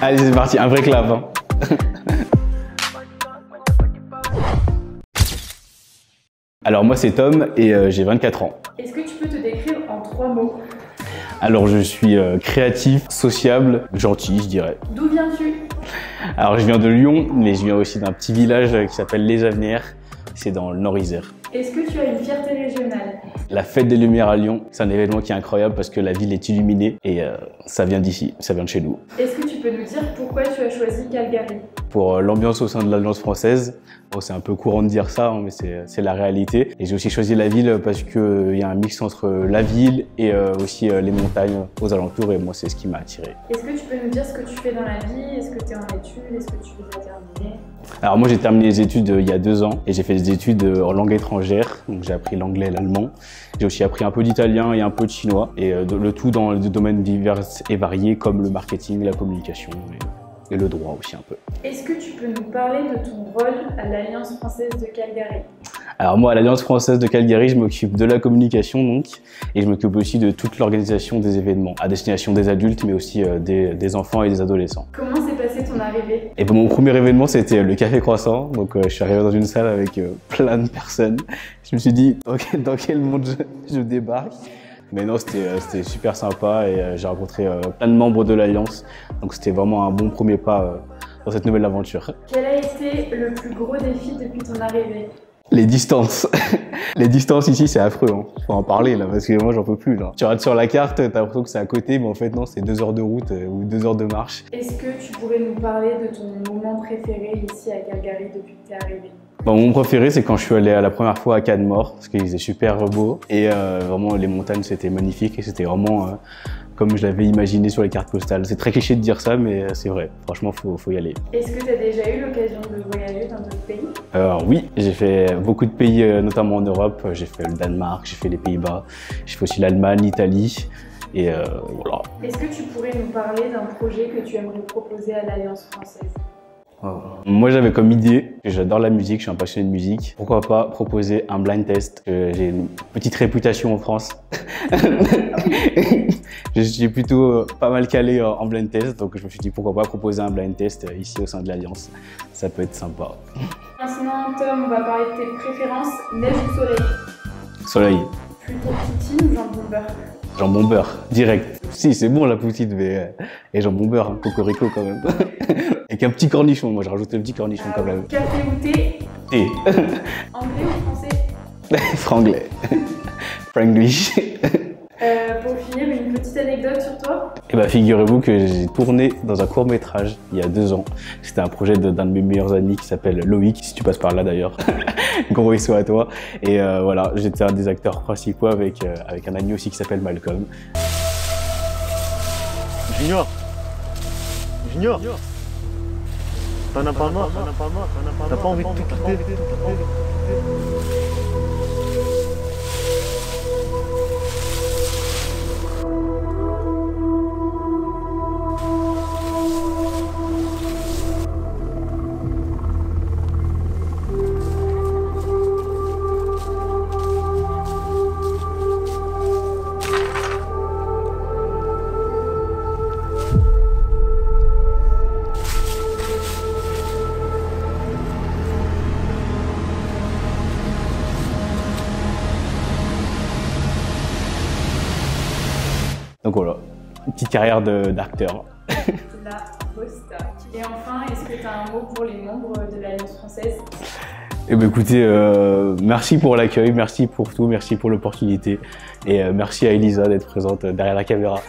Allez, c'est parti, un vrai clap. Hein. Alors moi c'est Tom et j'ai 24 ans. Est-ce que tu peux te décrire en 3 mots? Alors je suis créatif, sociable, gentil je dirais. D'où viens-tu? Alors je viens de Lyon, mais je viens aussi d'un petit village qui s'appelle Les Avenières, c'est dans le Nord-Isère. Est-ce que tu as une fierté régionale? La fête des Lumières à Lyon, c'est un événement qui est incroyable parce que la ville est illuminée et ça vient d'ici, ça vient de chez nous. Est-ce que tu peux nous dire pourquoi tu as choisi Calgary? Pour l'ambiance au sein de l'Alliance française, bon, c'est un peu courant de dire ça, hein, mais c'est la réalité. Et j'ai aussi choisi la ville parce qu'il y a un mix entre la ville et aussi les montagnes aux alentours et moi c'est ce qui m'a attiré. Est-ce que tu peux nous dire ce que tu fais dans la vie? Est-ce que tu es en études? Est-ce que tu les as terminées? Alors moi j'ai terminé les études il y a 2 ans et j'ai fait des études en langue étrangère, donc j'ai appris l'anglais et l'allemand. J'ai aussi appris un peu d'italien et un peu de chinois et le tout dans des domaines divers et variés comme le marketing, la communication et le droit aussi un peu. Est-ce que tu peux nous parler de ton rôle à l'Alliance française de Calgary? Alors moi à l'Alliance française de Calgary, je m'occupe de la communication donc et je m'occupe aussi de toute l'organisation des événements à destination des adultes mais aussi des enfants et des adolescents. Comment s'est passée ton arrivée? Et bon, mon premier événement c'était le Café Croissant, donc je suis arrivé dans une salle avec plein de personnes. Je me suis dit dans quel monde je débarque. Mais non, c'était super sympa et j'ai rencontré plein de membres de l'Alliance. Donc c'était vraiment un bon premier pas dans cette nouvelle aventure. Quel a été le plus gros défi depuis ton arrivée? Les distances. Les distances ici, c'est affreux. Hein. Faut en parler là, parce que moi, j'en peux plus. Là. Tu regardes sur la carte, t'as l'impression que c'est à côté, mais en fait, non, c'est 2 heures de route ou 2 heures de marche. Est-ce que tu pourrais nous parler de ton moment préféré ici à Calgary depuis que tu es arrivé? Bon, mon préféré, c'est quand je suis allé la première fois à Canmore, parce qu'il faisait super beau. Et vraiment, les montagnes, c'était magnifique et c'était vraiment comme je l'avais imaginé sur les cartes postales. C'est très cliché de dire ça, mais c'est vrai. Franchement, faut y aller. Est-ce que tu as déjà eu l'occasion de voyager dans d'autres pays? Oui, j'ai fait beaucoup de pays, notamment en Europe. J'ai fait le Danemark, j'ai fait les Pays-Bas, j'ai fait aussi l'Allemagne, l'Italie. Et voilà. Est-ce que tu pourrais nous parler d'un projet que tu aimerais proposer à l'Alliance française? Moi j'avais comme idée, j'adore la musique, je suis un passionné de musique. Pourquoi pas proposer un blind test? J'ai une petite réputation en France. Je suis plutôt pas mal calé en blind test, donc je me suis dit pourquoi pas proposer un blind test ici au sein de l'Alliance. Ça peut être sympa. Maintenant Tom, on va parler de tes préférences, neige ou soleil? Soleil. Plutôt poutine ou jambon beurre? Jambon beurre, direct. Si, c'est bon la poutine, mais et jambon beurre, hein, cocorico quand même. Avec un petit cornichon, moi j'ai rajouté le petit cornichon quand même. Café ou thé? Thé. Anglais ou français? Franglais. Franglish. Pour finir, une petite anecdote sur toi? Eh ben, figurez-vous que j'ai tourné dans un court-métrage il y a 2 ans. C'était un projet d'un de mes meilleurs amis qui s'appelle Loïc, si tu passes par là d'ailleurs. Gros bisous à toi. Et voilà, j'étais un des acteurs principaux avec un ami aussi qui s'appelle Malcolm. Junior, t'en as pas marre, t'as pas envie de tout quitter. Donc voilà, une petite carrière d'acteur. La Bosta. Et enfin, est-ce que tu as un mot pour les membres de l'Alliance française? Eh ben écoutez, merci pour l'accueil, merci pour tout, merci pour l'opportunité et merci à Elisa d'être présente derrière la caméra.